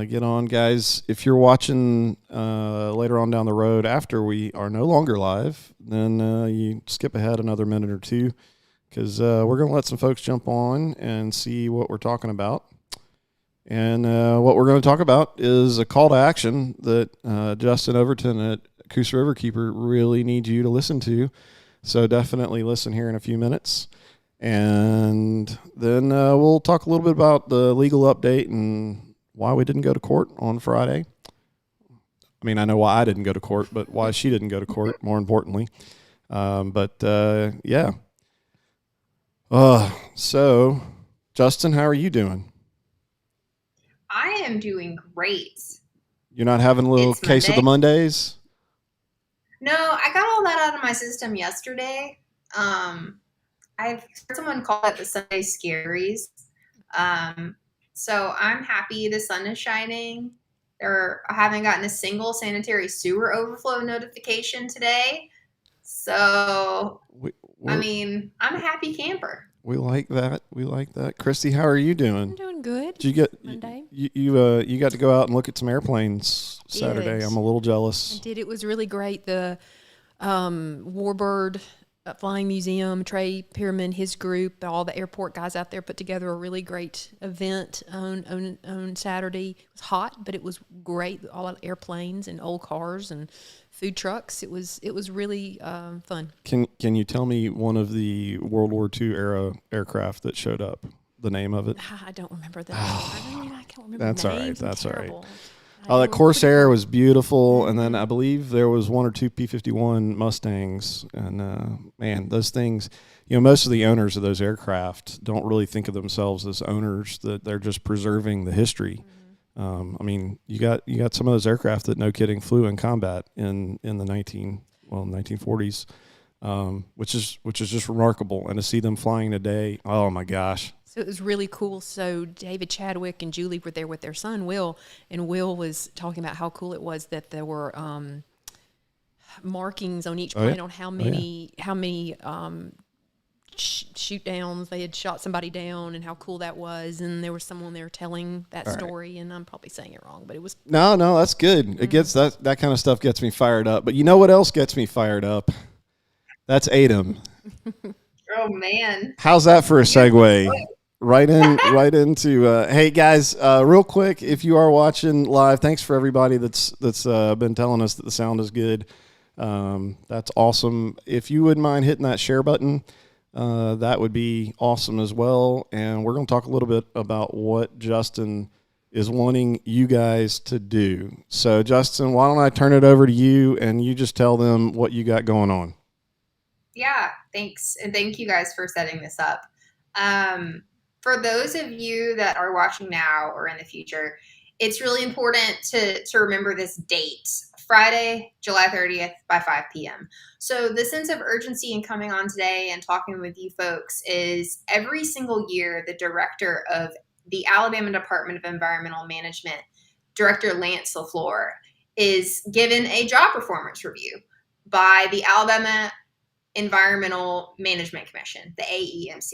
Get on, guys. If you're watching later on down the road after we are no longer live, then you skip ahead another minute or two because we're going to let some folks jump on and see what we're talking about. And what we're going to talk about is a call to action that Justin Overton at Coosa Riverkeeper really needs you to listen to. So definitely listen here in a few minutes. And then we'll talk a little bit about the legal update and why we didn't go to court on Friday. I mean, I know why I didn't go to court, but why she didn't go to court, more importantly. Yeah. So, Justin, how are you doing? I am doing great. You're not having a little It's case of the Monday. Mondays? No, I got all that out of my system yesterday. I've heard someone call it the Sunday scaries. Um, so I'm happy the sun is shining. I haven't gotten a single sanitary sewer overflow notification today. So, We, I we're, mean, I'm a happy camper. we like that. We like that. Christy, how are you doing? I'm doing good. Did you get It's Monday? you got to go out and look at some airplanes Saturday? Did. I'm a little jealous. I did. It was really great. The Warbird Flying Museum, Trey Pierman, his group, all the airport guys out there put together a really great event on Saturday. It was hot, but it was great. All the airplanes and old cars and food trucks. It was really fun. Can you tell me one of the World War II era aircraft that showed up? The name of it? I don't remember that. I can't remember That's all right. names. I'm That's all right. terrible. Oh, that It was Corsair pretty was beautiful, and then Mhm. I believe there was one or two P-51 Mustangs, and man, those things. Most of the owners of those aircraft don't really think of themselves as owners; that they're just preserving the history. I mean, you got some of those aircraft that, no kidding, flew in combat in the 1940s, which is just remarkable. And to see them flying today, oh my gosh. So it was really cool. So David Chadwick and Julie were there with their son, Will, and Will was talking about how cool it was that there were markings on each Oh, yeah. plane on how many shoot downs they had shot somebody down and how cool that was. And there was someone there telling that All right. story, and I'm probably saying it wrong, but it was. No, that's good. It gets that kind of stuff gets me fired up. But you know what else gets me fired up? That's ADEM. Oh, man. How's that for a segue? Right into. Hey guys, real quick, if you are watching live, thanks for everybody that's been telling us that the sound is good. That's awesome. If you wouldn't mind hitting that share button, that would be awesome as well. And we're going to talk a little bit about what Justin is wanting you guys to do. So, Justin, why don't I turn it over to you and you just tell them what you got going on? Yeah, thanks. And thank you guys for setting this up. For those of you that are watching now or in the future, it's really important to remember this date, Friday, July 30th by 5 p.m. So the sense of urgency in coming on today and talking with you folks is every single year, the director of the Alabama Department of Environmental Management, Director Lance LaFleur, is given a job performance review by the Alabama Environmental Management Commission, the AEMC.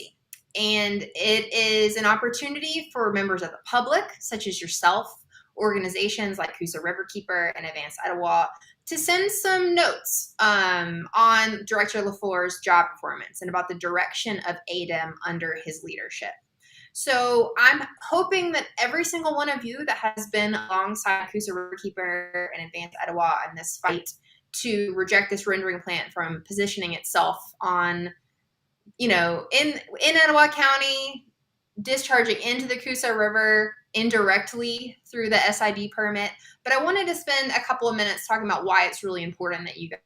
And it is an opportunity for members of the public, such as yourself, organizations like Coosa Riverkeeper and Advanced Etowah, to send some notes on Director LaFleur's job performance and about the direction of ADEM under his leadership. So I'm hoping that every single one of you that has been alongside Coosa Riverkeeper and Advanced Etowah in this fight to reject this rendering plant from positioning itself on, in Etowah County, discharging into the Coosa River indirectly through the SID permit. But I wanted to spend a couple of minutes talking about why it's really important that you guys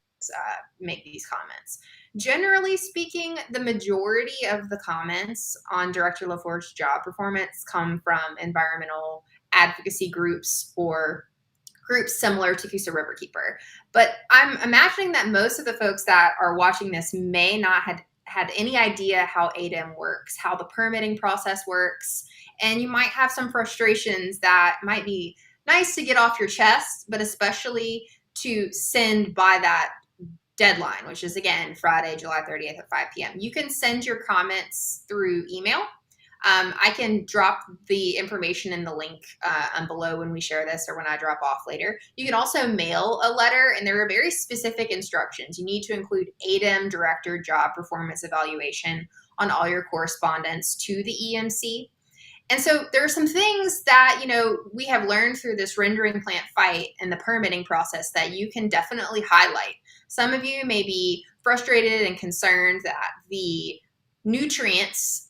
make these comments. Generally speaking, the majority of the comments on Director LaFleur's job performance come from environmental advocacy groups or groups similar to Coosa Riverkeeper. But I'm imagining that most of the folks that are watching this may not have had any idea how ADEM works, how the permitting process works, and you might have some frustrations that might be nice to get off your chest, but especially to send by that deadline, which is, again, Friday, July 30th at 5 p.m. You can send your comments through email. I can drop the information in the link below when we share this or when I drop off later. You can also mail a letter, and there are very specific instructions. You need to include ADEM Director Job Performance Evaluation on all your correspondence to the EMC. And so there are some things that, we have learned through this rendering plant fight and the permitting process that you can definitely highlight. Some of you may be frustrated and concerned that the nutrients,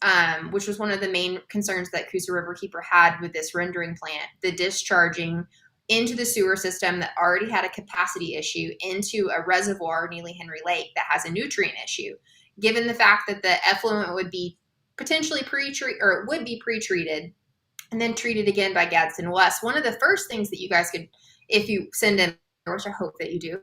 which was one of the main concerns that Coosa Riverkeeper had with this rendering plant, the discharging into the sewer system that already had a capacity issue into a reservoir, Neely Henry Lake, that has a nutrient issue. Given the fact that the effluent would be potentially pre-treated and then treated again by Gadsden West, one of the first things that you guys could, if you send in, which I hope that you do,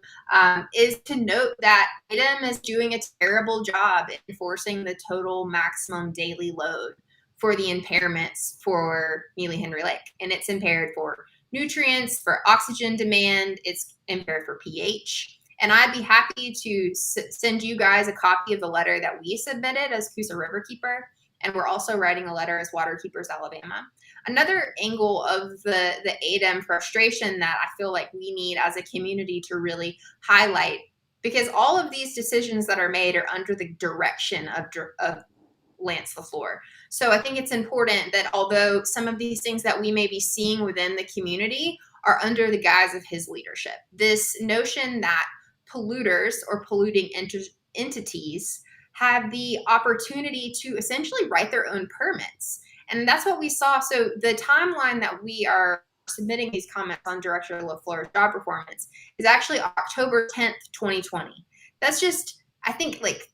is to note that ADEM is doing a terrible job enforcing the total maximum daily load for the impairments for Neely Henry Lake. And it's impaired for nutrients, for oxygen demand, it's impaired for pH. And I'd be happy to send you guys a copy of the letter that we submitted as Coosa Riverkeeper. And we're also writing a letter as Waterkeepers Alabama. Another angle of the ADEM frustration that I feel like we need as a community to really highlight, because all of these decisions that are made are under the direction of Lance LaFleur. So I think it's important that although some of these things that we may be seeing within the community are under the guise of his leadership, this notion that polluters or polluting entities have the opportunity to essentially write their own permits. And that's what we saw. So the timeline that we are submitting these comments on Director LaFleur's job performance is actually October 10th, 2020. That's just, I think, like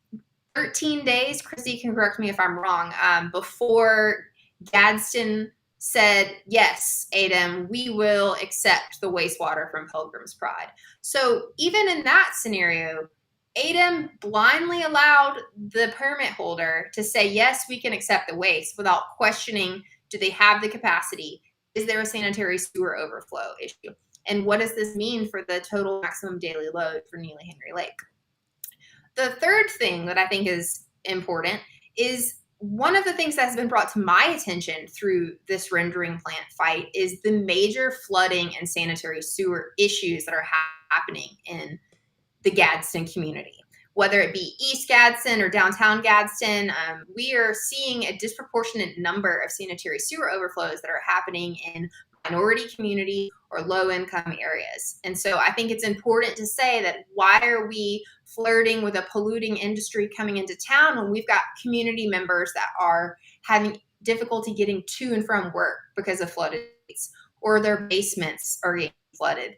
13 days, Christie can correct me if I'm wrong, before Gadsden said, yes, ADEM, we will accept the wastewater from Pilgrim's Pride. So even in that scenario, ADEM blindly allowed the permit holder to say, yes, we can accept the waste without questioning, do they have the capacity? Is there a sanitary sewer overflow issue? And what does this mean for the total maximum daily load for Neely Henry Lake? The third thing that I think is important is one of the things that has been brought to my attention through this rendering plant fight is the major flooding and sanitary sewer issues that are happening in the Gadsden community. Whether it be East Gadsden or downtown Gadsden, we are seeing a disproportionate number of sanitary sewer overflows that are happening in minority community or low-income areas. And so I think it's important to say that why are we flirting with a polluting industry coming into town when we've got community members that are having difficulty getting to and from work because of flooded streets, or their basements are getting flooded?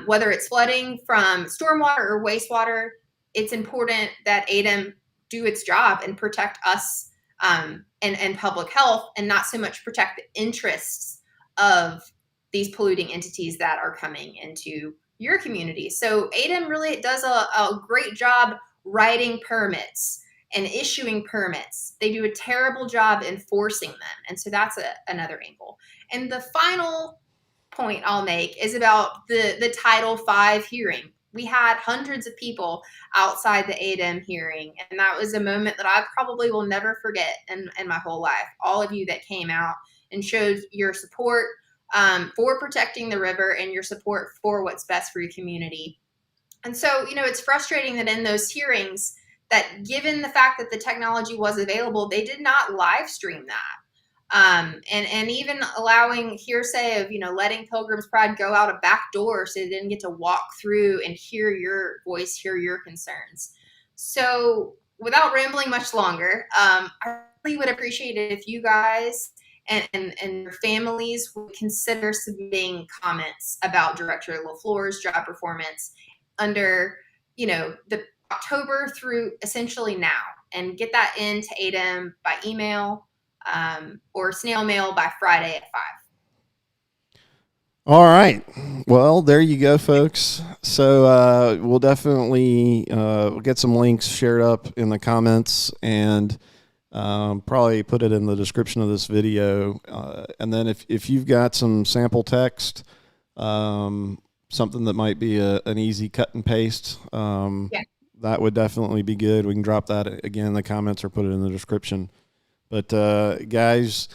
Whether it's flooding from stormwater or wastewater, it's important that ADEM do its job and protect us and public health, and not so much protect the interests of these polluting entities that are coming into your community. So ADEM really does a great job writing permits and issuing permits. They do a terrible job enforcing them. And so that's another angle. And the final point I'll make is about the Title V hearing. We had hundreds of people outside the ADEM hearing, and that was a moment that I probably will never forget in my whole life. All of you that came out and showed your support for protecting the river and your support for what's best for your community. And so, it's frustrating that in those hearings, that given the fact that the technology was available, they did not live stream that. And even allowing hearsay of, letting Pilgrim's Pride go out a back door so they didn't get to walk through and hear your voice, hear your concerns. So without rambling much longer, I really would appreciate it if you guys and your families would consider submitting comments about Director LaFleur's job performance under, the October through essentially now, and get that into ADEM by email or snail mail by Friday at 5. All right. Well, there you go, folks. So we'll definitely get some links shared up in the comments, and probably put it in the description of this video. And then if you've got some sample text, something that might be an easy cut and paste, that would definitely be good. We can drop that again in the comments or put it in the description. But guys,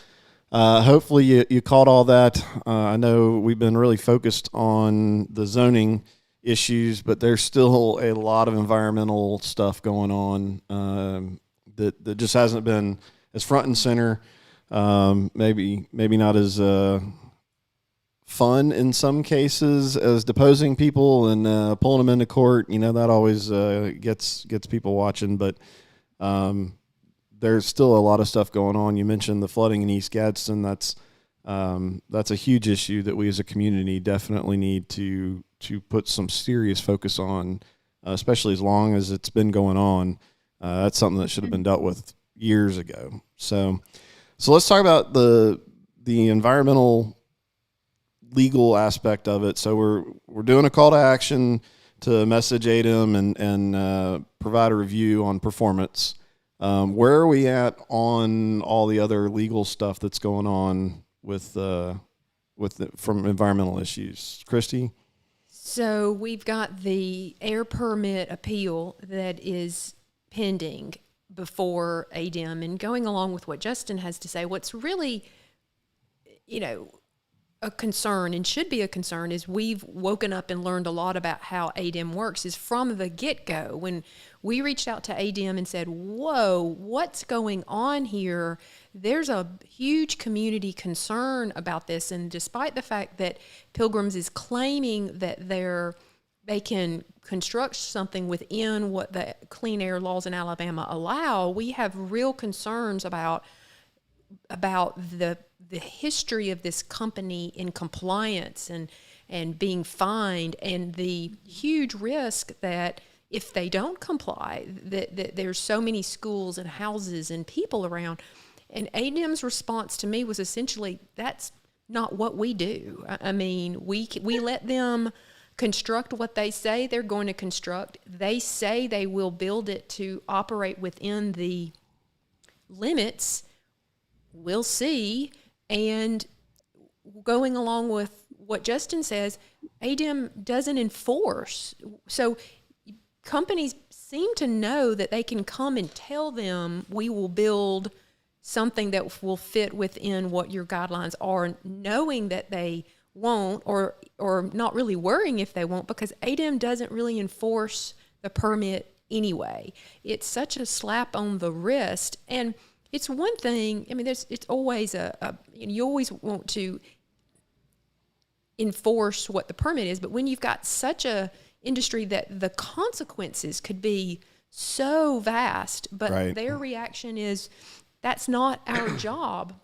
hopefully you caught all that. I know we've been really focused on the zoning issues, but there's still a lot of environmental stuff going on that just hasn't been as front and center. Maybe not as fun in some cases as deposing people and pulling them into court. That always gets people watching, but there's still a lot of stuff going on. You mentioned the flooding in East Gadsden. That's a huge issue that we as a community definitely need to put some serious focus on, especially as long as it's been going on. That's something that should have been dealt with years ago. So let's talk about the environmental legal aspect of it. So we're doing a call to action to message ADEM and provide a review on performance. Where are we at on all the other legal stuff that's going on from environmental issues? Christie? So we've got the air permit appeal that is pending before ADEM, and going along with what Justin has to say, what's really, a concern and should be a concern is we've woken up and learned a lot about how ADEM works is from the get-go. When we reached out to ADEM and said, whoa, what's going on here? There's a huge community concern about this. And despite the fact that Pilgrims is claiming that they can construct something within what the clean air laws in Alabama allow, we have real concerns about the history of this company in compliance and being fined, and the huge risk that if they don't comply, that there's so many schools and houses and people around. And ADEM's response to me was essentially, that's not what we do. I mean, we let them construct what they say they're going to construct. They say they will build it to operate within the limits. We'll see. And going along with what Justin says, ADEM doesn't enforce. So companies seem to know that they can come and tell them, we will build something that will fit within what your guidelines are, knowing that they won't, or not really worrying if they won't, because ADEM doesn't really enforce the permit anyway. It's such a slap on the wrist. And it's one thing, I mean, it's always you always want to enforce what the permit is, but when you've got such a industry that the consequences could be so vast, but right. Their reaction is, that's not our job.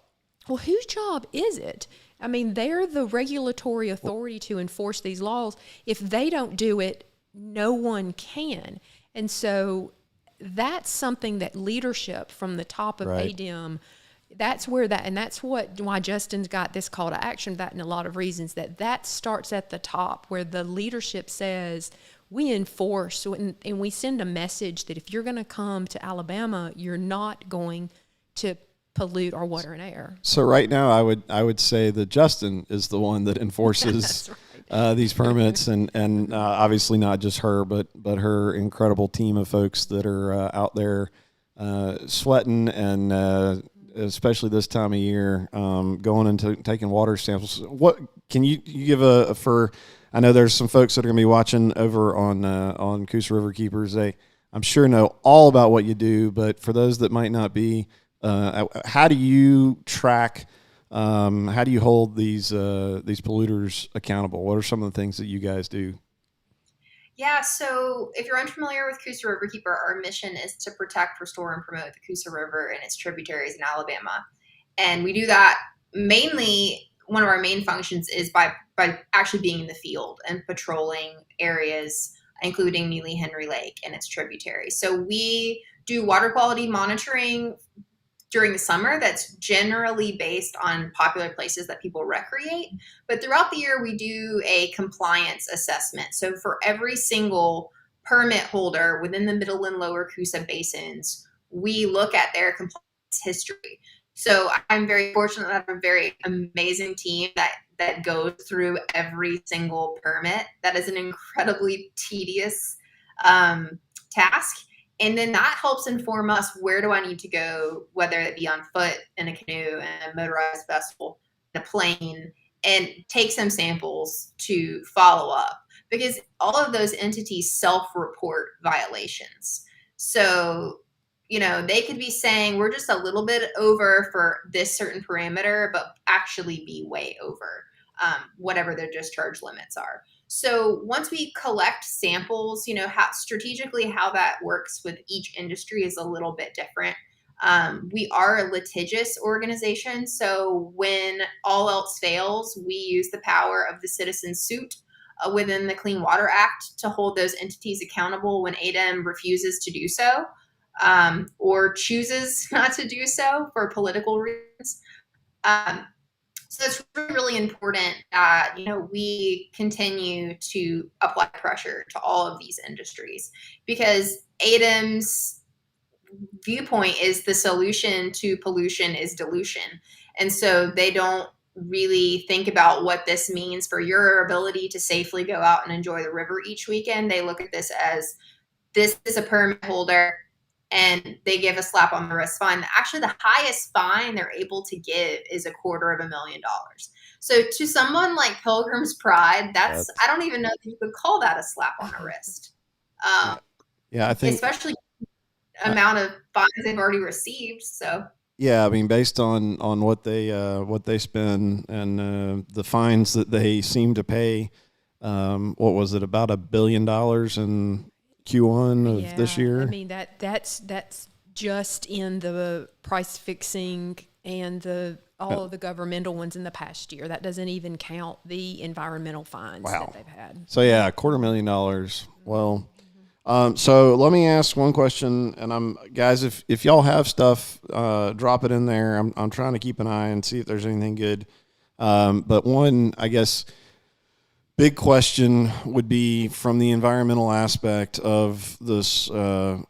Well, whose job is it? I mean, they're the regulatory authority to enforce these laws. If they don't do it, no one can. And so that's something that leadership from the top of right. ADEM, that's where and that's why Justin's got this call to action, that and a lot of reasons, that starts at the top, where the leadership says, we enforce, and we send a message that if you're going to come to Alabama, you're not going to pollute our water and air. So right now, I would say that Justin is the one that enforces right. These permits, and obviously not just her, but her incredible team of folks that are out there sweating, and especially this time of year, going and taking water samples. What can you give for? I know there's some folks that are going to be watching over on Coosa Riverkeepers. I'm sure know all about what you do, but for those that might not be, how do you track? How do you hold these polluters accountable? What are some of the things that you guys do? Yeah, so if you're unfamiliar with Coosa Riverkeeper, our mission is to protect, restore, and promote the Coosa River and its tributaries in Alabama. And we do that mainly, one of our main functions is by actually being in the field and patrolling areas, including Neely Henry Lake and its tributaries. So we do water quality monitoring during the summer that's generally based on popular places that people recreate. But throughout the year, we do a compliance assessment. So for every single permit holder within the middle and lower Coosa basins, we look at their compliance history. So I'm very fortunate to have a very amazing team that goes through every single permit. That is an incredibly tedious task. And then that helps inform us, where do I need to go, whether it be on foot, in a canoe, in a motorized vessel, in a plane, and take some samples to follow up, because all of those entities self-report violations. So, they could be saying we're just a little bit over for this certain parameter, but actually be way over whatever their discharge limits are. So once we collect samples, strategically how that works with each industry is a little bit different. We are a litigious organization, so when all else fails, we use the power of the citizen suit within the Clean Water Act to hold those entities accountable when ADEM refuses to do so, or chooses not to do so for political reasons. So it's really, really important that, we continue to apply pressure to all of these industries, because ADEM's viewpoint is the solution to pollution is dilution. And so they don't really think about what this means for your ability to safely go out and enjoy the river each weekend. They look at this as, this is a permit holder, and they give a slap on the wrist fine. Actually, the highest fine they're able to give is $250,000. So to someone like Pilgrim's Pride, that's I don't even know if you could call that a slap on the wrist. Yeah, I think, especially amount of fines they've already received. So yeah, I mean, based on what they spend and the fines that they seem to pay, what was it, about $1 billion in Q1 of this year? I mean, that's just in the price fixing and all of the governmental ones in the past year. That doesn't even count the environmental fines that they've had. So yeah, $250,000. Well, so let me ask one question, and guys, if y'all have stuff, drop it in there. I'm trying to keep an eye and see if there's anything good. But one, I guess, big question would be from the environmental aspect of this, the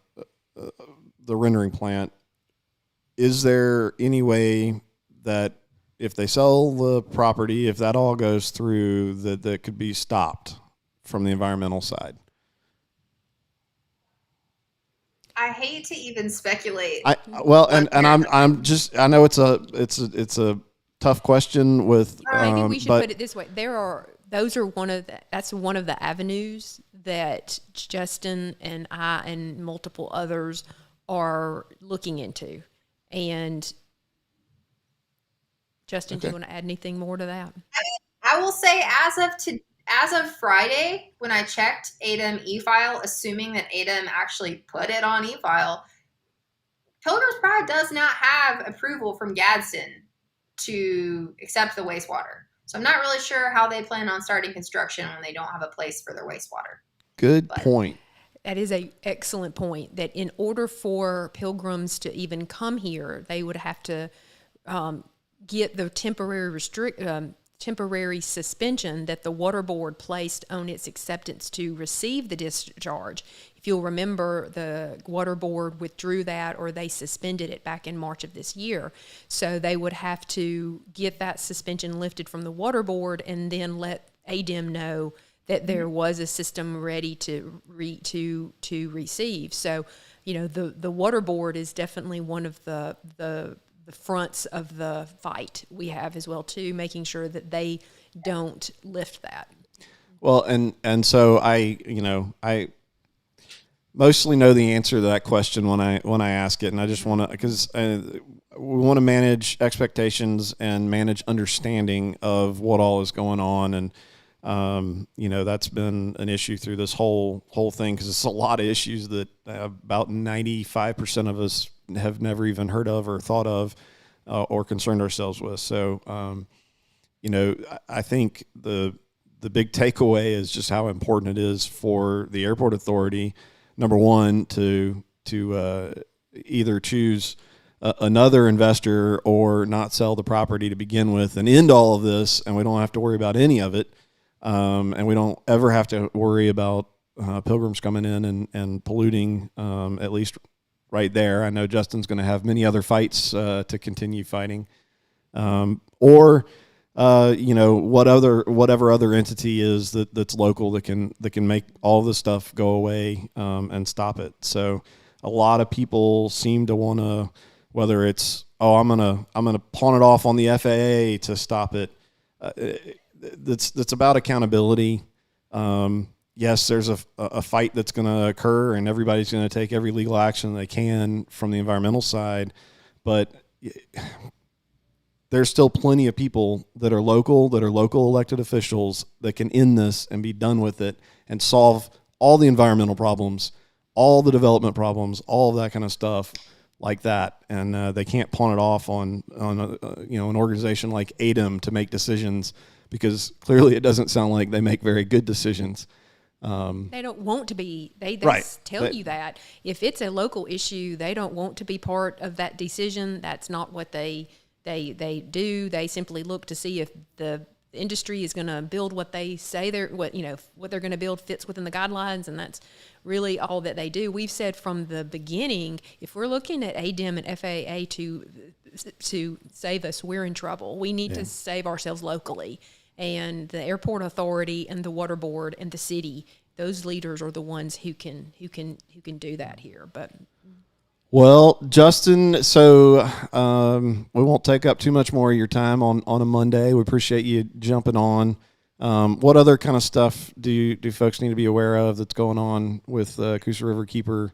rendering plant. Is there any way that if they sell the property, if that all goes through, that could be stopped from the environmental side? I hate to even speculate. I know it's a tough question with. Maybe we should put it this way: that's one of the avenues that Justin and I and multiple others are looking into. And Justin, do you want to add anything more to that? I will say, as of Friday, when I checked ADEM e-file, assuming that ADEM actually put it on e-file, Pilgrim's Pride does not have approval from Gadsden to accept the wastewater. So I'm not really sure how they plan on starting construction when they don't have a place for their wastewater. Good point. That is an excellent point, that in order for pilgrims to even come here, they would have to get the temporary suspension that the water board placed on its acceptance to receive the discharge. If you'll remember, the water board withdrew that, or they suspended it back in March of this year. So they would have to get that suspension lifted from the water board and then let ADEM know that there was a system ready to receive. So, the water board is definitely one of the fronts of the fight we have as well too, making sure that they don't lift that. Well, and so I mostly know the answer to that question when I ask it, and I just want to, because we want to manage expectations and manage understanding of what all is going on, and that's been an issue through this whole thing, because it's a lot of issues that about 95% of us have never even heard of or thought of or concerned ourselves with. So, I think the big takeaway is just how important it is for the airport authority, number one, to either choose another investor or not sell the property to begin with and end all of this, and we don't have to worry about any of it. And we don't ever have to worry about pilgrims coming in and polluting, at least right there. I know Justin's going to have many other fights to continue fighting, or whatever other entity is that's local that can make all this stuff go away and stop it. So a lot of people seem to want to, whether it's, I'm gonna pawn it off on the FAA to stop it. That's about accountability. Yes, there's a fight that's going to occur, and everybody's going to take every legal action they can from the environmental side, but there's still plenty of people that are local elected officials that can end this and be done with it and solve all the environmental problems, all the development problems, all of that kind of stuff like that. And they can't pawn it off on an organization like ADEM to make decisions, because clearly it doesn't sound like they make very good decisions. They don't want to be. They Right. tell you that if it's a local issue, they don't want to be part of that decision. That's not what they do. They simply look to see if the industry is going to build what they say what they're going to build fits within the guidelines, and that's really all that they do. We've said from the beginning, if we're looking at ADEM and FAA to save us, we're in trouble. We need to save ourselves locally. And the airport authority and the water board and the city, those leaders are the ones who can do that here. But well, Justin, so we won't take up too much more of your time on a Monday. We appreciate you jumping on. What other kind of stuff do folks need to be aware of that's going on with Coosa Riverkeeper?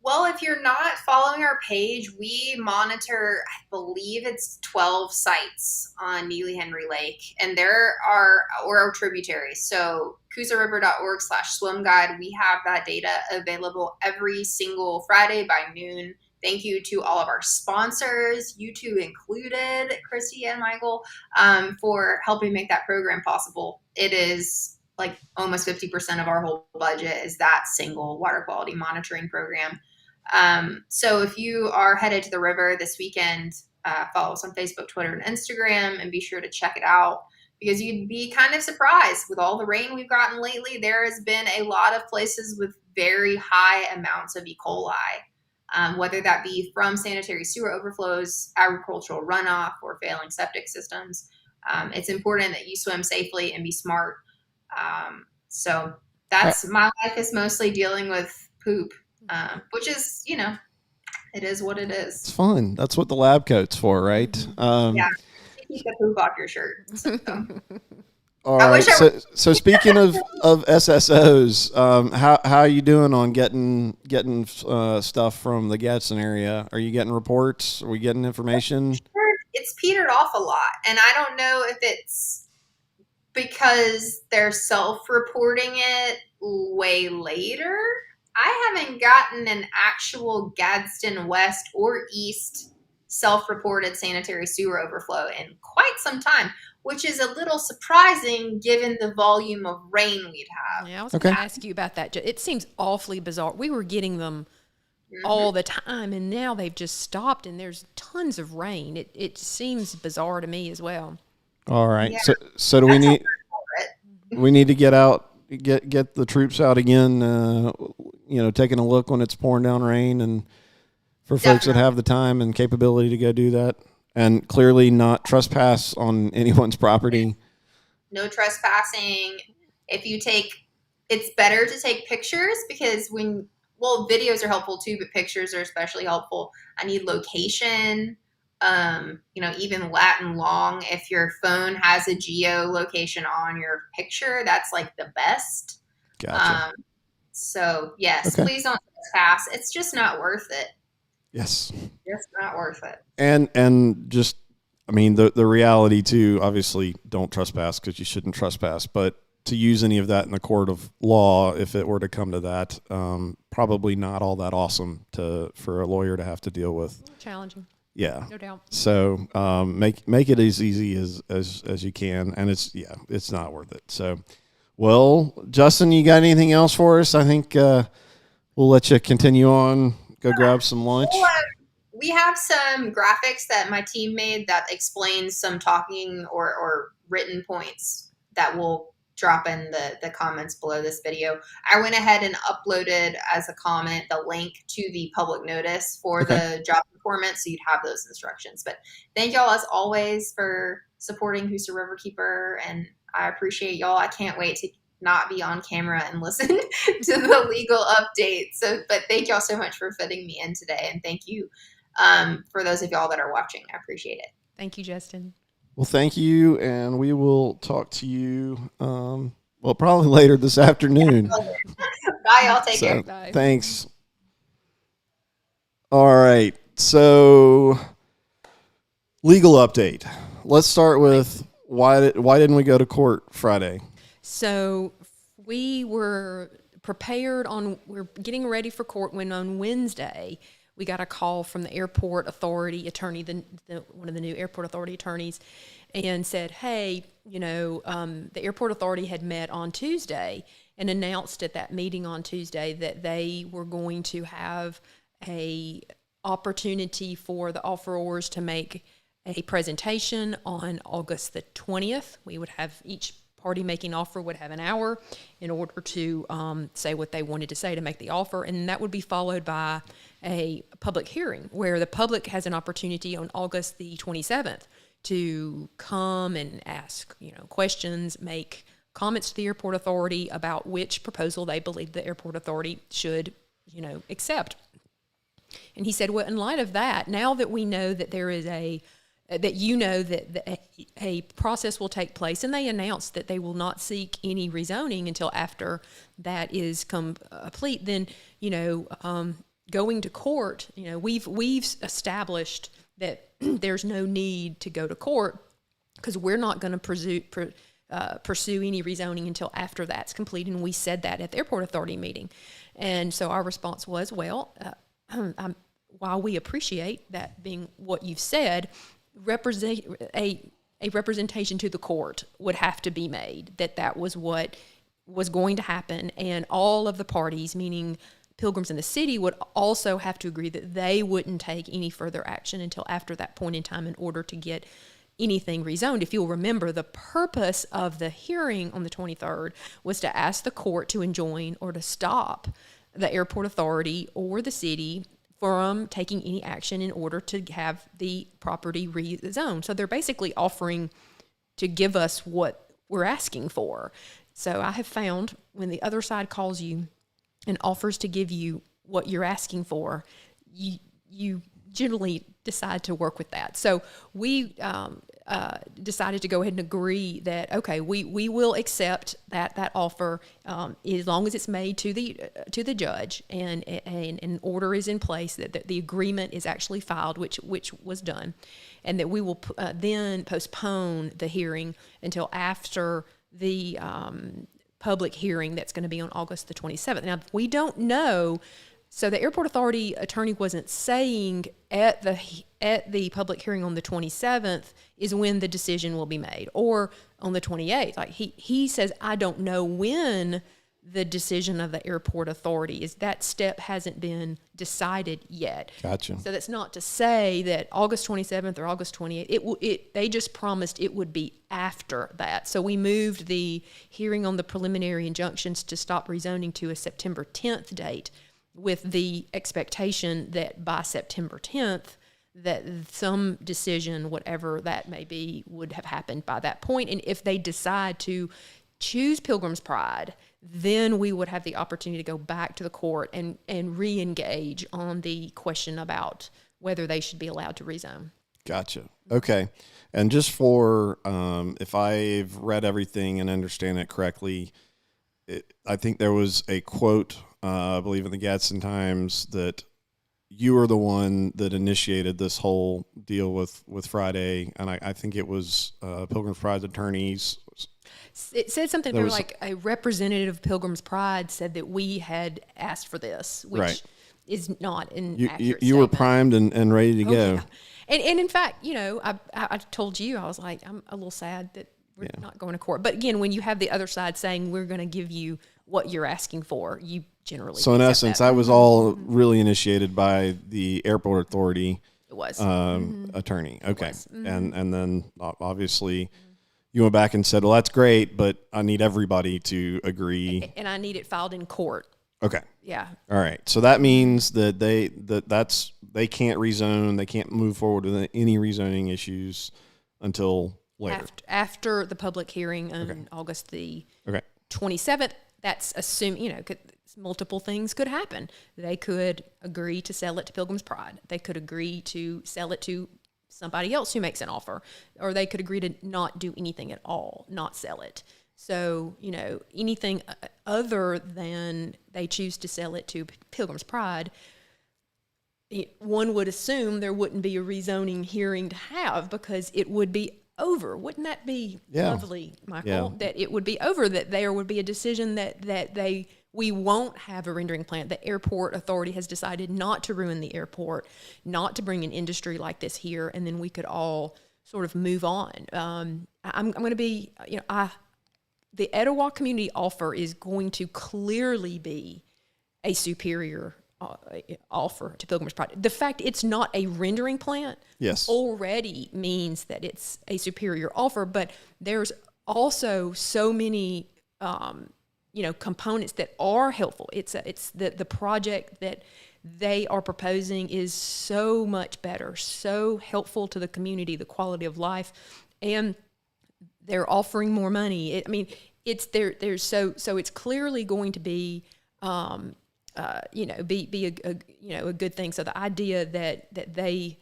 Well, if you're not following our page, we monitor, I believe it's 12 sites on Neely Henry Lake, and there are our tributaries. So CoosaRiver.org/swim guide, we have that data available every single Friday by noon. Thank you to all of our sponsors, you two included, Christy and Michael, for helping make that program possible. It is like almost 50% of our whole budget is that single water quality monitoring program. So if you are headed to the river this weekend, follow us on Facebook, Twitter, and Instagram, and be sure to check it out, because you'd be kind of surprised with all the rain we've gotten lately. There has been a lot of places with very high amounts of E. coli, whether that be from sanitary sewer overflows, agricultural runoff, or failing septic systems. It's important that you swim safely and be smart. So that's my life is mostly dealing with poop. Which is, it is what it is. It's fun. That's what the lab coat's for, right? Yeah, keep the poop off your shirt. So. All right. So speaking of SSOs, how are you doing on getting stuff from the Gadsden area? Are you getting reports? Are we getting information? It's petered off a lot, and I don't know if it's because they're self-reporting it way later. I haven't gotten an actual Gadsden West or East self-reported sanitary sewer overflow in quite some time, which is a little surprising given the volume of rain we'd have. Yeah, I was going to ask you about that. It seems awfully bizarre. We were getting them all the time, and now they've just stopped, and there's tons of rain. It seems bizarre to me as well. All right. Yeah. So do we need to get out? Get the troops out again, taking a look when it's pouring down rain, and for folks that have the time and capability to go do that, and clearly not trespass on anyone's property. No trespassing. It's better to take pictures, because videos are helpful too, but pictures are especially helpful. I need location. Even lat and long, if your phone has a geolocation on your picture, that's like the best. Gotcha. So yes, Please don't trespass. It's just not worth it. Yes. Just not worth it. And just, the reality too, obviously don't trespass, because you shouldn't trespass, but to use any of that in the court of law, if it were to come to that, probably not all that awesome for a lawyer to have to deal with. Challenging. Yeah, no doubt. So make it as easy as you can, and it's not worth it. So, well, Justin, you got anything else for us? I think we'll let you continue on. Go grab some lunch. We have some graphics that my team made that explains some talking or written points that we'll drop in the comments below this video. I went ahead and uploaded as a comment the link to the public notice for the job performance, so you'd have those instructions. But thank y'all as always for supporting Coosa Riverkeeper, and I appreciate y'all. I can't wait to not be on camera and listen to the legal update. So, but thank y'all so much for fitting me in today. And thank you for those of y'all that are watching. I appreciate it. Thank you, Justin. Well, thank you. And we will talk to you, well, probably later this afternoon. Bye, y'all. Take care. Bye. Thanks. All right. So, legal update. Let's start with why didn't we go to court Friday? So we were prepared we're getting ready for court when on Wednesday we got a call from the airport authority attorney, one of the new airport authority attorneys, and said, hey, the airport authority had met on Tuesday and announced at that meeting on Tuesday that they were going to have a opportunity for the offerors to make a presentation on August the 20th. We would have each party making offer would have an hour in order to say what they wanted to say to make the offer, and that would be followed by a public hearing where the public has an opportunity on August the 27th to come and ask questions, make comments to the airport authority about which proposal they believe the airport authority should accept. And he said, well, in light of that, now that we know that there is a process will take place, and they announced that they will not seek any rezoning until after that is complete, then, going to court, we've established that there's no need to go to court because we're not going to pursue any rezoning until after that's complete, and we said that at the airport authority meeting. And so our response was, well, while we appreciate that being what you've said, a representation to the court would have to be made that was what was going to happen, and all of the parties, meaning Pilgrims in the city, would also have to agree that they wouldn't take any further action until after that point in time in order to get anything rezoned. If you'll remember, the purpose of the hearing on the 23rd was to ask the court to enjoin or to stop the airport authority or the city from taking any action in order to have the property rezoned. So they're basically offering to give us what we're asking for. So I have found when the other side calls you and offers to give you what you're asking for, you generally decide to work with that. So we decided to go ahead and agree that, okay, we will accept that offer as long as it's made to the judge and an order is in place, that the agreement is actually filed, which was done, and that we will then postpone the hearing until after the public hearing that's going to be on August the 27th. Now, we don't know. So the airport authority attorney wasn't saying at the public hearing on the 27th is when the decision will be made, or on the 28th. Like he says, I don't know when the decision of the airport authority is. That step hasn't been decided yet. Gotcha. So that's not to say that August 27th or August 28th. They just promised it would be after that. So we moved the hearing on the preliminary injunctions to stop rezoning to a September 10th date, with the expectation that by September 10th, that some decision, whatever that may be, would have happened by that point. And if they decide to choose Pilgrim's Pride, then we would have the opportunity to go back to the court and re-engage on the question about whether they should be allowed to rezone. Gotcha. Okay. And just for, if I've read everything and understand it correctly, I think there was a quote, I believe in the Gadsden Times, that you were the one that initiated this whole deal with Friday, and I think it was Pilgrim's Pride's attorneys. It said something like a representative of Pilgrim's Pride said that we had asked for this, which is not an accurate You were statement. primed and ready to go. Yeah. And in fact, I told you, I was like, I'm a little sad that we're not going to court. But again, when you have the other side saying we're going to give you what you're asking for, you generally So in essence, that was all really initiated by the airport authority. It was attorney. Okay, and then obviously you went back and said, well, that's great, but I need everybody to agree, and I need it filed in court. Okay. Yeah. All right. So that means that they can't rezone, they can't move forward with any rezoning issues until later. After the public hearing on August the 27th, that's assuming, multiple things could happen. They could agree to sell it to Pilgrim's Pride. They could agree to sell it to somebody else who makes an offer, or they could agree to not do anything at all, not sell it. So, anything other than they choose to sell it to Pilgrim's Pride, one would assume there wouldn't be a rezoning hearing to have, because it would be over. Wouldn't that be lovely, Michael? Yeah. That it would be over, that there would be a decision that we won't have a rendering plant. The airport authority has decided not to ruin the airport, not to bring an industry like this here, and then we could all sort of move on. I'm going to be, the Etowah community offer is going to clearly be a superior offer to Pilgrim's Pride. The fact it's not a rendering plant already means that it's a superior offer, but there's also so many components that are helpful. It's the project that they are proposing is so much better, so helpful to the community, the quality of life, and they're offering more money. It's there. There's so it's clearly going to be be a good thing. So the idea that they,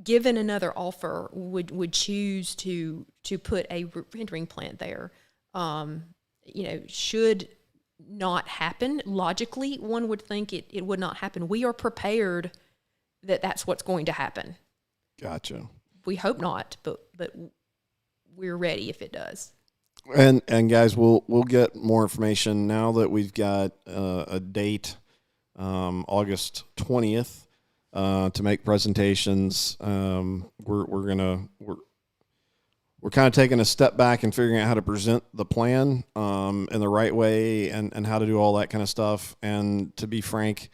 given another offer, would choose to put a rendering plant there, should not happen. Logically, one would think it would not happen. We are prepared that that's what's going to happen. Gotcha. We hope not, but we're ready if it does. And guys, we'll get more information now that we've got a date, August 20th, to make presentations. We're kind of taking a step back and figuring out how to present the plan in the right way, and how to do all that kind of stuff. And to be frank,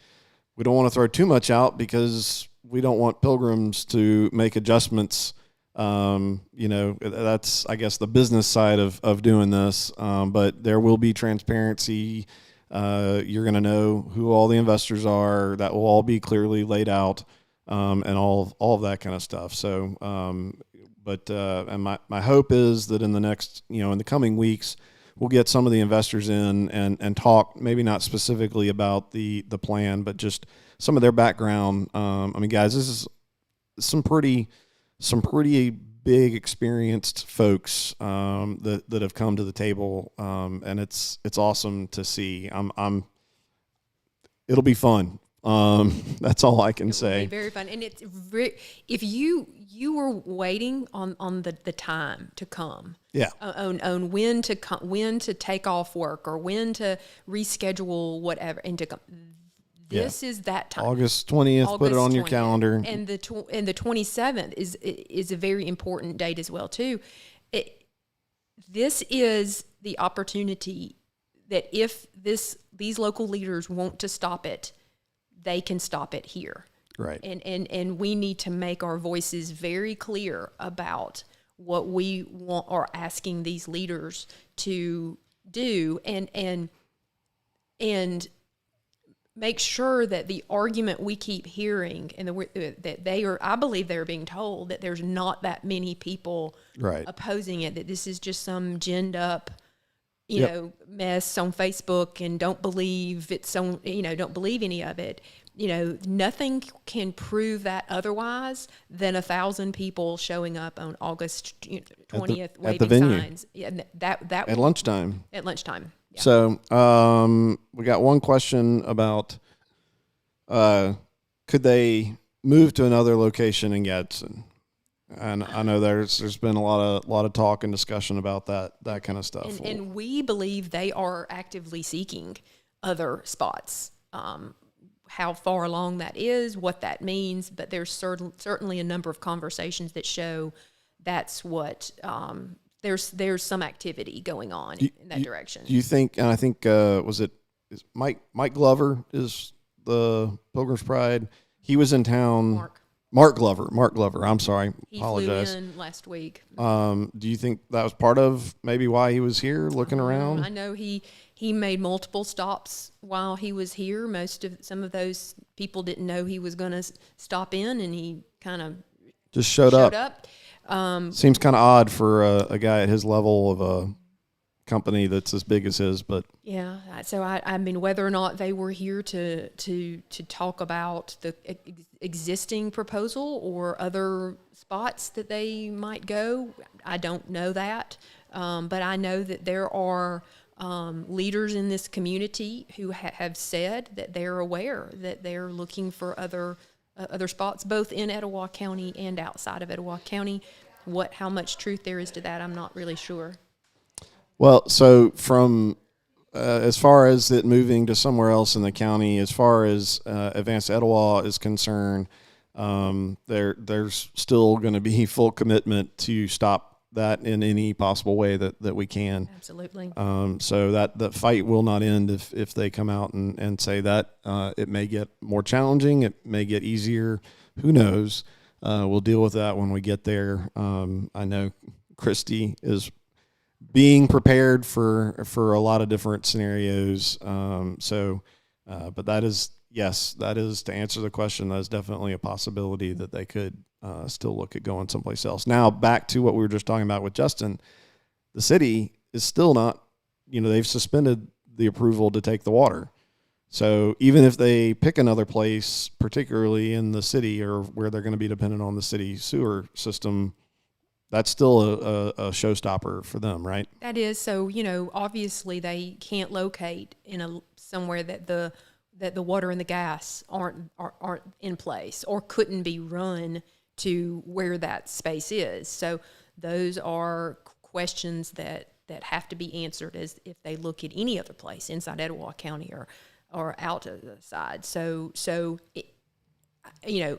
we don't want to throw too much out, because we don't want pilgrims to make adjustments. That's, I guess, the business side of doing this. But there will be transparency. You're going to know who all the investors are. That will all be clearly laid out, and all of that kind of stuff. So, and my hope is that in the next, in the coming weeks, we'll get some of the investors in and talk, maybe not specifically about the plan, but just some of their background. Guys, this is some pretty big, experienced folks that have come to the table, and it's awesome to see. It'll be fun. That's all I can say. It'll be very fun, and it's if you were waiting on the time to come. Yeah. On when to take off work, or when to reschedule whatever, and to come. This is that time. August 20th. Put it on your calendar. And the 27th is a very important date as well too. This is the opportunity that if these local leaders want to stop it, they can stop it here. Right. And we need to make our voices very clear about what we want or asking these leaders to do, and make sure that the argument we keep hearing, and that I believe they're being told that there's not that many people opposing it, that this is just some ginned up, mess on Facebook, and don't believe don't believe any of it. Nothing can prove that otherwise than 1,000 people showing up on August 20th at the venue. Signs. Yeah, that at lunchtime. At lunchtime. Yeah. So we got one question about could they move to another location in Gadsden? And I know there's been a lot of talk and discussion about that kind of stuff. And we believe they are actively seeking other spots. How far along that is, what that means, but there's certainly a number of conversations that show that's what there's some activity going on in that direction. Do you think? And I think is Mike Glover is the Pilgrim's Pride. He was in town. Mark Glover. I'm sorry. Apologize. He flew in last week. Do you think that was part of maybe why he was here looking around? I know he made multiple stops while he was here. Some of those people didn't know he was going to stop in, and he kind of just showed up. Seems kind of odd for a guy at his level of a company that's as big as his, but Yeah. So I mean, whether or not they were here to talk about the existing proposal or other spots that they might go, I don't know that. But I know that there are leaders in this community who have said that they're aware that they're looking for other spots, both in Etowah County and outside of Etowah County. How much truth there is to that, I'm not really sure. Well, so from as far as it moving to somewhere else in the county, as far as Advanced Etowah is concerned, there's still going to be full commitment to stop that in any possible way that we can. Absolutely. So that fight will not end if they come out and say that. It may get more challenging. It may get easier. Who knows? We'll deal with that when we get there. I know Christie is being prepared for a lot of different scenarios. But that is, yes, that is, to answer the question, that is definitely a possibility that they could still look at going someplace else. Now, back to what we were just talking about with Justin, the city is still not, they've suspended the approval to take the water. So even if they pick another place, particularly in the city or where they're going to be dependent on the city sewer system, that's still a showstopper for them, right? That is. So, obviously they can't locate in somewhere that the water and the gas aren't in place or couldn't be run to where that space is. So those are questions that have to be answered as if they look at any other place inside Etowah County or out of the side. So the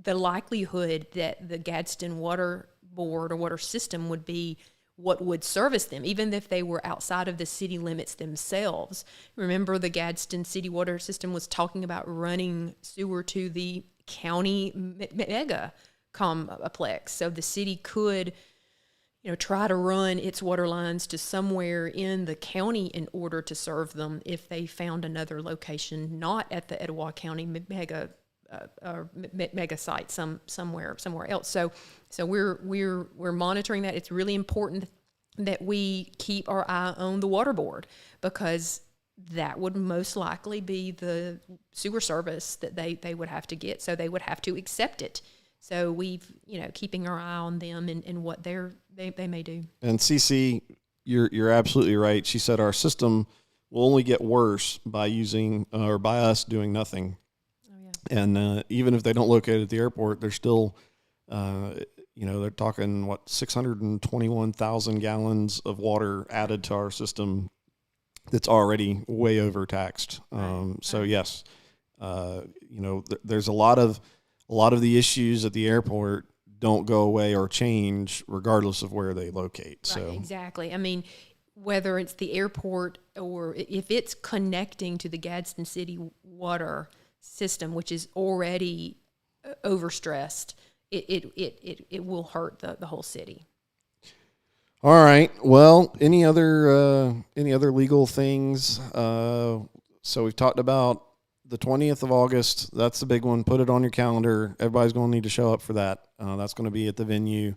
likelihood that the Gadsden Water Board or water system would be what would service them, even if they were outside of the city limits themselves. Remember, the Gadsden City Water System was talking about running sewer to the county mega complex. So the city could, try to run its water lines to somewhere in the county in order to serve them if they found another location, not at the Etowah County mega site somewhere else. So we're monitoring that. It's really important that we keep our eye on the water board, because that would most likely be the sewer service that they would have to get. So they would have to accept it. So we've, keeping our eye on them and what they may do. And CC, you're absolutely right. She said our system will only get worse by us doing nothing. And even if they don't locate at the airport, they're still, they're talking, 621,000 gallons of water added to our system that's already way overtaxed. So yes, there's a lot of the issues at the airport don't go away or change regardless of where they locate. Right, so exactly. I mean, whether it's the airport or if it's connecting to the Gadsden City water system, which is already overstressed, it will hurt the whole city. All right. Well, any other legal things? So we've talked about the 20th of August. That's the big one. Put it on your calendar. Everybody's going to need to show up for that. That's going to be at the venue,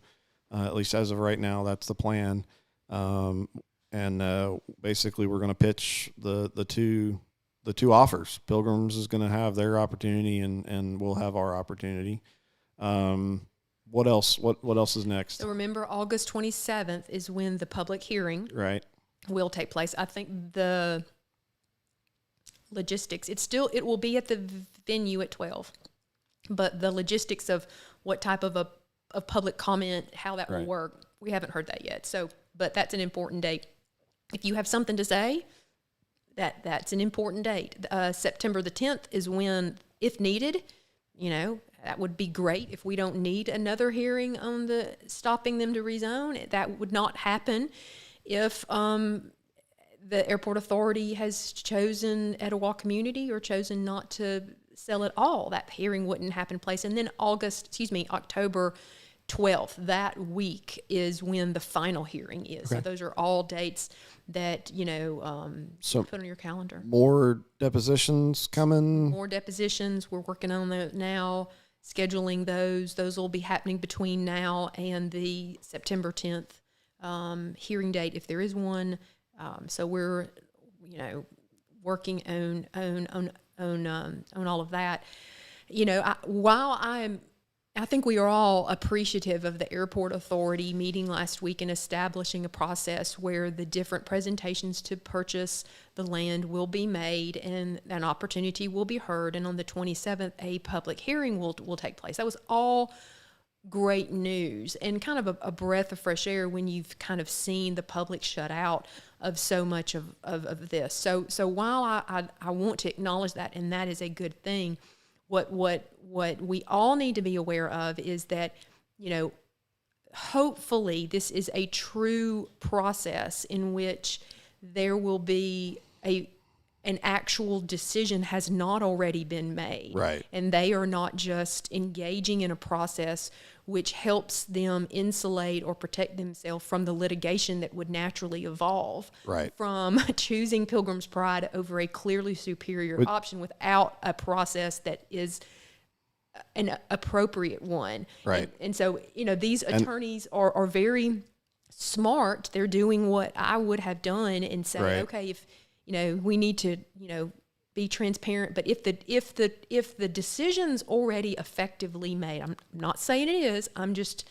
at least as of right now. That's the plan. And basically, we're going to pitch the two offers. Pilgrims is going to have their opportunity, and we'll have our opportunity. What else? What else is next? So remember, August 27th is when the public hearing will take place. I think the logistics, it will be at the venue at 12, but the logistics of what type of a public comment, how that will work, we haven't heard that yet. So, but that's an important date. If you have something to say, that's an important date. September the 10th is when, if needed, that would be great. If we don't need another hearing on the stopping them to rezone, that would not happen if the airport authority has chosen Etowah Community or chosen not to sell at all. That hearing wouldn't happen place. And then October 12th, that week is when the final hearing is. Okay. So those are all dates that, put on your calendar. More depositions coming? More depositions. We're working on that now, scheduling those. Those will be happening between now and the September 10th hearing date, if there is one. So we're, working on all of that. I think we are all appreciative of the airport authority meeting last week and establishing a process where the different presentations to purchase the land will be made and an opportunity will be heard. And on the 27th, a public hearing will take place. That was all great news and kind of a breath of fresh air when you've kind of seen the public shut out of so much of this. So while I want to acknowledge that, and that is a good thing, what we all need to be aware of is that, hopefully this is a true process in which there will be an actual decision has not already been made. Right. And they are not just engaging in a process which helps them insulate or protect themselves from the litigation that would naturally evolve from choosing Pilgrim's Pride over a clearly superior option without a process that is an appropriate one. Right. And so, these attorneys are very smart. They're doing what I would have done and say, okay, if, we need to, be transparent, but if the decision's already effectively made, I'm not saying it is, I'm just,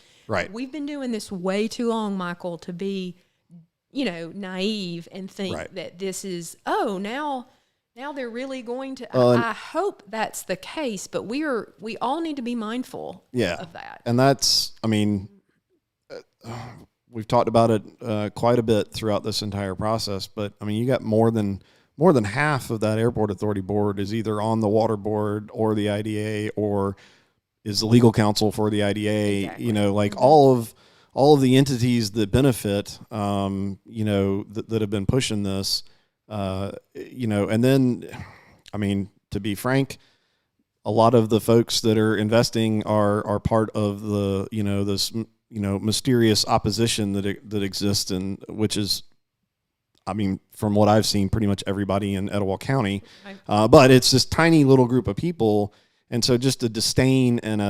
we've been doing this way too long, Michael, to be, naive and think that this is, now they're really going to, I hope that's the case, but we all need to be mindful of that. And that's, we've talked about it quite a bit throughout this entire process, but you got more than half of that airport authority board is either on the water board or the IDA or is the legal counsel for the IDA. Exactly. all of the entities that benefit, that have been pushing this, and then, to be frank, a lot of the folks that are investing are part of the, this, mysterious opposition that exists, and which is, from what I've seen, pretty much everybody in Etowah County, but it's this tiny little group of people, and so just a disdain and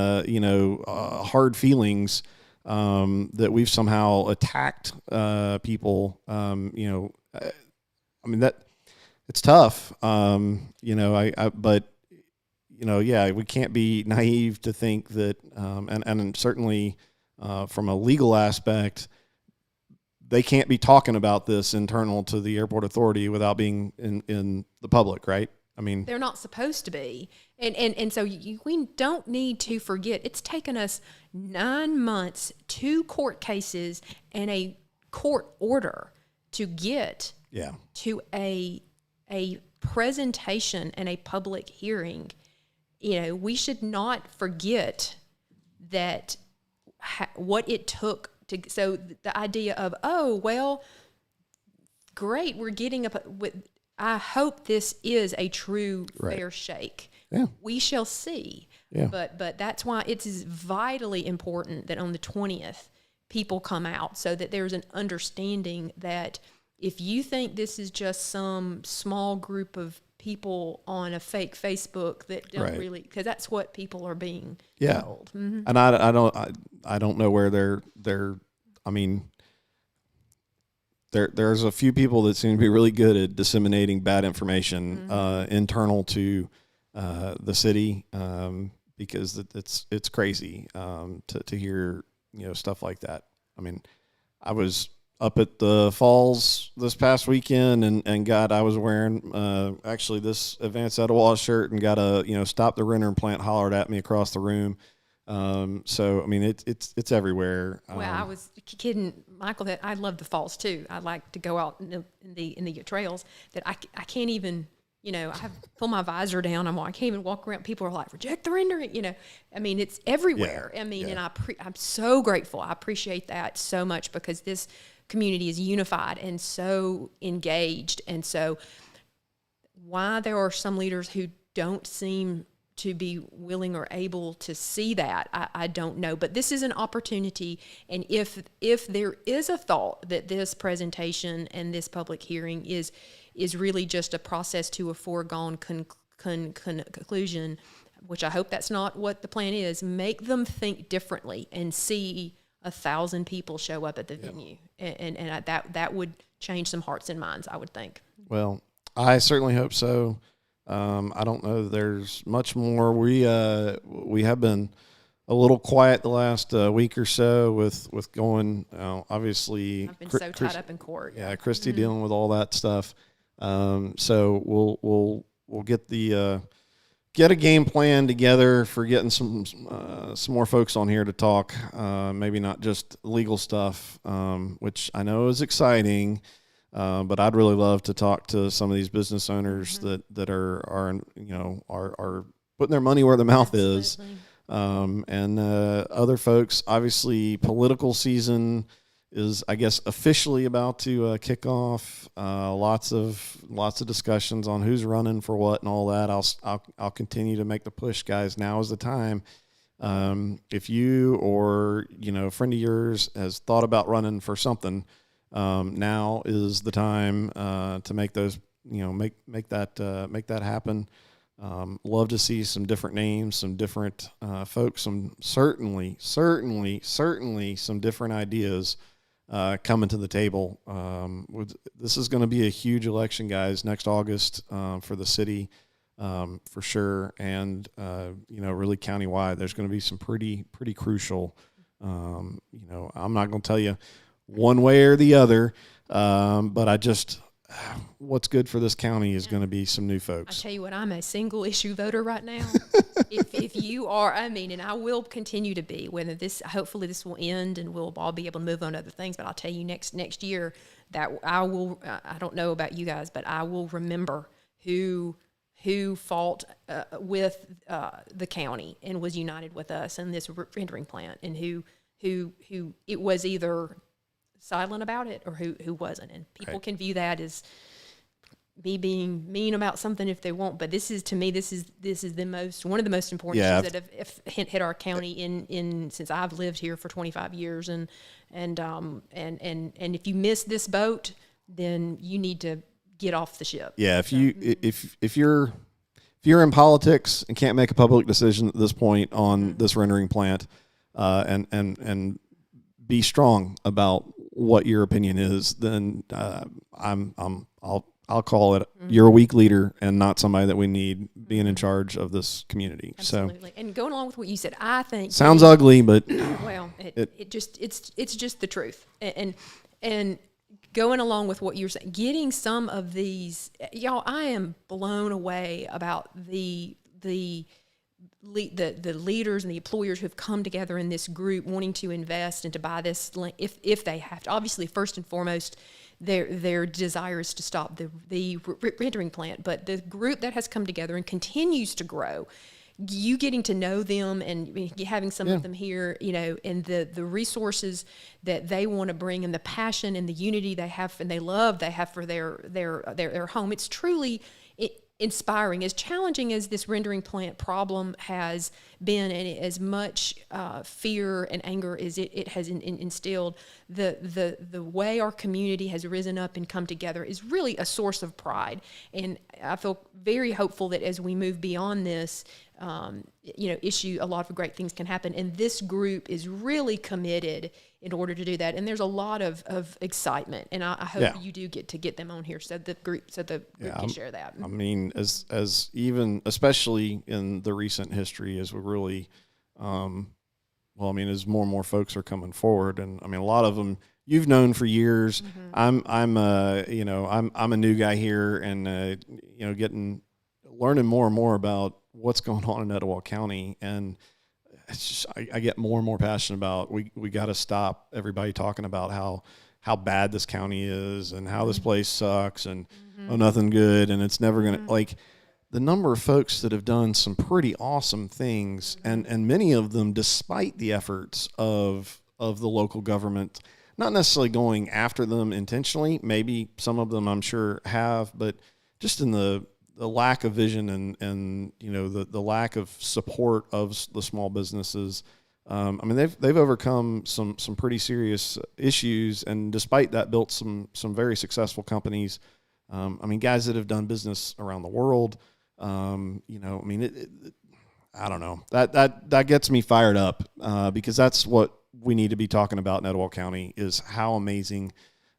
hard feelings that we've somehow attacked people. That it's tough. We can't be naive to think that, and certainly from a legal aspect, they can't be talking about this internal to the airport authority without being in the public, right? They're not supposed to be. And so we don't need to forget, it's taken us 9 months, 2 court cases, and a court order to get to a presentation and a public hearing. We should not forget that what it took to, so the idea of, great, we're getting I hope this is a true fair shake. Yeah. We shall see. Yeah. But that's why it's vitally important that on the 20th, people come out so that there's an understanding that if you think this is just some small group of people on a fake Facebook that don't really, because that's what people are being told. Mm-hmm. And I don't know where there's a few people that seem to be really good at disseminating bad information internal to the city, because it's crazy to hear stuff like that. I was up at the falls this past weekend and I was wearing actually this Advanced Etowah shirt and got a stop the renter and plant hollered at me across the room. So it's everywhere. Well, I was kidding, Michael, that I love the falls too. I like to go out in the trails that I can't even, I have pull my visor down. I can't even walk around. People are like, reject the rendering, it's everywhere. Yeah. And I'm so grateful. I appreciate that so much because this community is unified and so engaged. And so why there are some leaders who don't seem to be willing or able to see that, I don't know. But this is an opportunity, and if there is a thought that this presentation and this public hearing is really just a process to a foregone conclusion, which I hope that's not what the plan is, make them think differently and see 1,000 people show up at the venue. and that would change some hearts and minds, I would think. Well, I certainly hope so. I don't know that there's much more. We have been a little quiet the last week or so with going. Obviously, I've been so tied up in court. Yeah, Christie dealing with all that stuff. So we'll get get a game plan together for getting some more folks on here to talk. Maybe not just legal stuff, which I know is exciting. But I'd really love to talk to some of these business owners that are putting their money where their mouth is. And other folks. Obviously, political season is, I guess, officially about to kick off. Lots of discussions on who's running for what and all that. I'll continue to make the push, guys. Now is the time. If you or a friend of yours has thought about running for something, now is the time to make those make that happen. Love to see some different names, some different folks, some certainly some different ideas coming to the table. This is going to be a huge election, guys, next August for the city, for sure, and really countywide. There's going to be some pretty crucial. I'm not going to tell you one way or the other, but what's good for this county is going to be some new folks. I tell you what, I'm a single issue voter right now. if you are, and I will continue to be, hopefully this will end and we'll all be able to move on to other things. But I'll tell you next year that I don't know about you guys, but I will remember who fought with the county and was united with us in this rendering plant, and who it was either silent about it or who wasn't. And people can view that as me being mean about something if they want, but this is one of the most important issues that have hit our county in since I've lived here for 25 years. And if you miss this boat, then you need to get off the ship. Yeah. If you're in politics and can't make a public decision at this point on this rendering plant, and be strong about what your opinion is, then I'll call it. You're a weak leader and not somebody that we need being in charge of this community. Absolutely. And going along with what you said, I think sounds ugly, but well, it's just the truth. And going along with what you're saying, getting some of these, y'all, I am blown away about the leaders and the employers who have come together in this group wanting to invest and to buy this if they have to. Obviously, first and foremost, their desire is to stop the rendering plant, but the group that has come together and continues to grow, you getting to know them and having some of them here, and the resources that they want to bring, and the passion and the unity they have and they have for their home. It's truly inspiring. As challenging as this rendering plant problem has been, and as much fear and anger as it has instilled, the way our community has risen up and come together is really a source of pride. And I feel very hopeful that as we move beyond this issue, a lot of great things can happen. And this group is really committed in order to do that. And there's a lot of excitement. And I hope you do get them on here so the group can share that. I mean, as even, especially in the recent history, as we really, as more and more folks are coming forward, and I mean, a lot of them you've known for years. I'm a new guy here, and learning more and more about what's going on in Etowah County, and it's just, I get more and more passionate about we got to stop everybody talking about how bad this county is and how this place sucks and nothing good, and it's never gonna the number of folks that have done some pretty awesome things, and many of them, despite the efforts of the local government, not necessarily going after them intentionally. Maybe some of them I'm sure have, but just in the lack of vision and the lack of support of the small businesses. They've overcome some pretty serious issues, and despite that, built some very successful companies. Guys that have done business around the world. I don't know. That gets me fired up because that's what we need to be talking about in Etowah County is how amazing,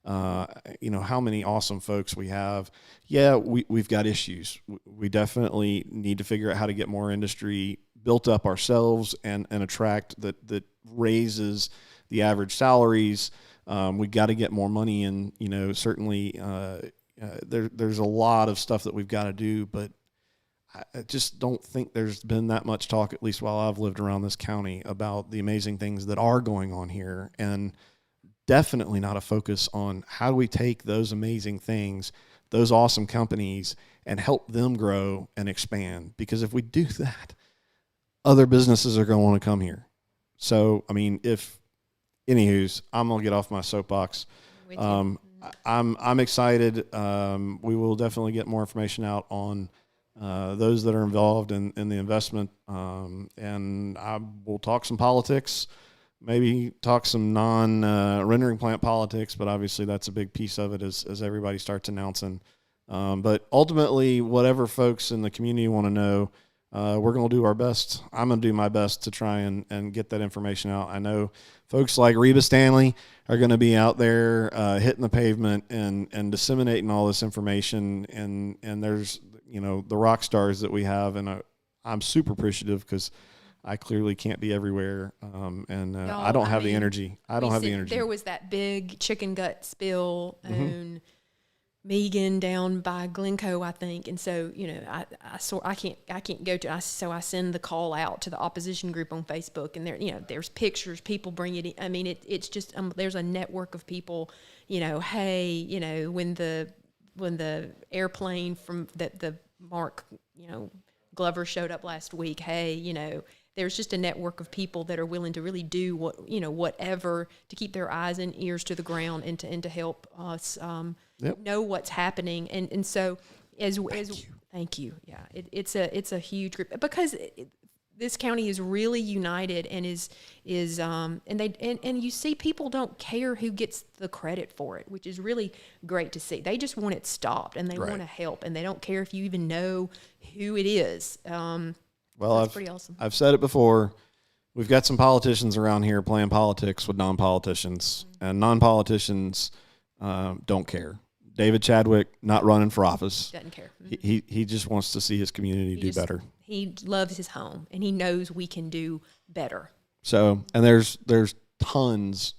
how many awesome folks we have. Yeah, we've got issues. We definitely need to figure out how to get more industry built up ourselves and attract that raises the average salaries. We got to get more money in, certainly there's a lot of stuff that we've got to do, but I just don't think there's been that much talk, at least while I've lived around this county, about the amazing things that are going on here, and definitely not a focus on how do we take those amazing things, those awesome companies, and help them grow and expand. Because if we do that, other businesses are going to want to come here. So, anywho's, I'm going to get off my soapbox. I'm excited. We will definitely get more information out on those that are involved in the investment, and I will talk some politics, maybe talk some non-rendering plant politics, but obviously that's a big piece of it as everybody starts announcing. But ultimately, whatever folks in the community want to know, we're going to do our best. I'm going to do my best to try and get that information out. I know folks like Reba Stanley are going to be out there hitting the pavement and disseminating all this information, and there's the rock stars that we have, and I'm super appreciative because I clearly can't be everywhere, and I don't have the energy. There was that big chicken gut spill on Megan down by Glencoe, I think, and so I can't go to. So I send the call out to the opposition group on Facebook, and there's pictures, people bring it in. I mean, it's just there's a network of people. Hey, when the airplane from the Mark, Glover showed up last week. Hey, there's just a network of people that are willing to really do whatever to keep their eyes and ears to the ground and to help us know what's happening. And so thank you. Yeah, it's a huge group because this county is really united and and you see people don't care who gets the credit for it, which is really great to see. They just want it stopped and they want to help, and they don't care if you even know who it is. That's pretty awesome. I've said it before. We've got some politicians around here playing politics with non-politicians, and non-politicians don't care. David Chadwick, not running for office. Doesn't care. He just wants to see his community do better. He loves his home, and he knows we can do better. So, and there's tons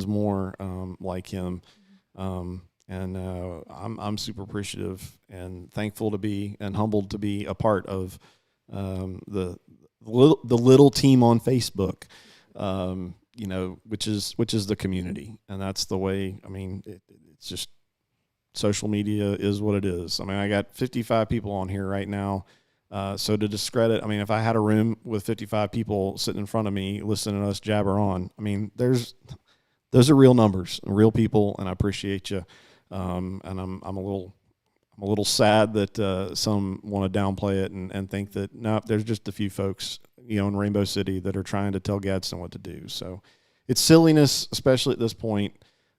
more like him, and I'm super appreciative and thankful to be and humbled to be a part of the little team on Facebook, which is the community, and that's the way. I mean, it's just social media is what it is. I mean, I got 55 people on here right now. So to discredit, I mean, if I had a room with 55 people sitting in front of me listening to us jabber on, I mean, those are real numbers, real people, and I appreciate you. And I'm a little sad that some want to downplay it and think that no, there's just a few folks, in Rainbow City that are trying to tell Gadsden what to do. So it's silliness, especially at this point.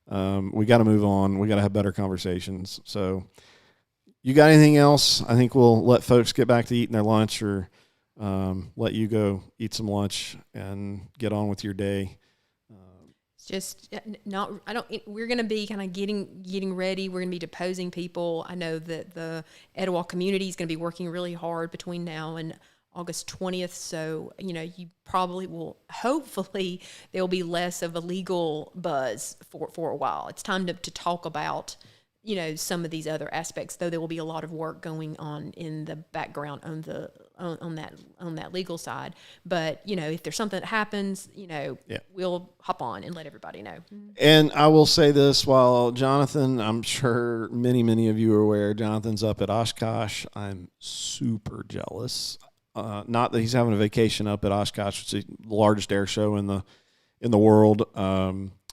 We got to move on. We got to have better conversations. So. You got anything else? I think we'll let folks get back to eating their lunch, or let you go eat some lunch and get on with your day. It's just not. I don't. We're going to be kind of getting ready. We're going to be deposing people. I know that the Etowah community is going to be working really hard between now and August 20th. So you probably will. Hopefully, there'll be less of a legal buzz for a while. It's time to talk about. Some of these other aspects, though there will be a lot of work going on in the background on that legal side. But if there's something that happens, we'll hop on and let everybody know. And I will say this: while Jonathan, I'm sure many of you are aware, Jonathan's up at Oshkosh. I'm super jealous. Not that he's having a vacation up at Oshkosh, which is the largest air show in the world.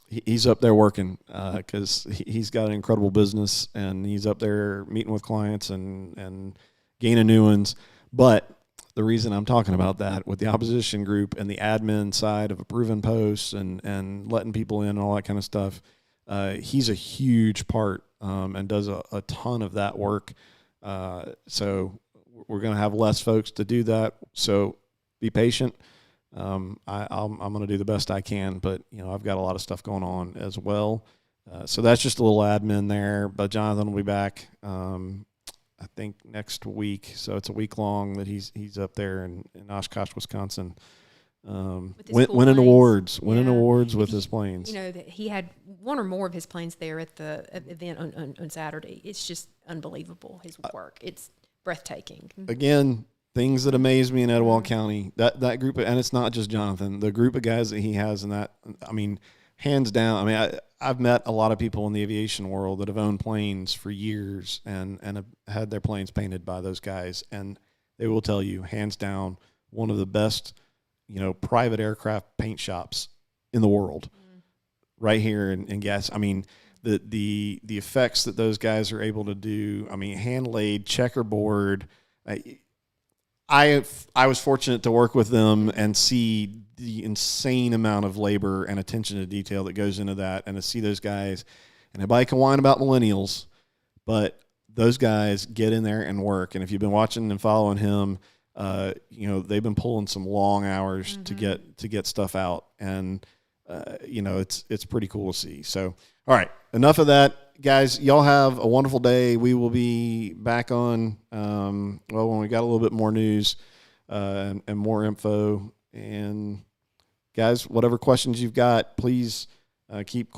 He's up there working because he's got an incredible business, and he's up there meeting with clients and gaining new ones. But the reason I'm talking about that with the opposition group and the admin side of approving posts and letting people in and all that kind of stuff, he's a huge part and does a ton of that work. So we're going to have less folks to do that. So be patient. I'm going to do the best I can, but I've got a lot of stuff going on as well. So that's just a little admin there. But Jonathan will be back, I think next week. So it's a week long that he's up there in Oshkosh, Wisconsin. Winning awards with his planes. That he had one or more of his planes there at the event on Saturday. It's just unbelievable, his work. It's breathtaking. Again, things that amaze me in Etowah County, that group and it's not just Jonathan, the group of guys that he has in that, hands down. I've met a lot of people in the aviation world that have owned planes for years and have had their planes painted by those guys, and they will tell you, hands down, one of the best private aircraft paint shops in the world, right here in Gas. The effects that those guys are able to do. Hand laid, checkerboard. I was fortunate to work with them and see the insane amount of labor and attention to detail that goes into that, and to see those guys. And everybody can whine about millennials, but those guys get in there and work. And if you've been watching and following him, they've been pulling some long hours to get stuff out, and it's pretty cool to see. So, all right, enough of that, guys. Y'all have a wonderful day. We will be back on when we got a little bit more news and more info. And guys, whatever questions you've got, please keep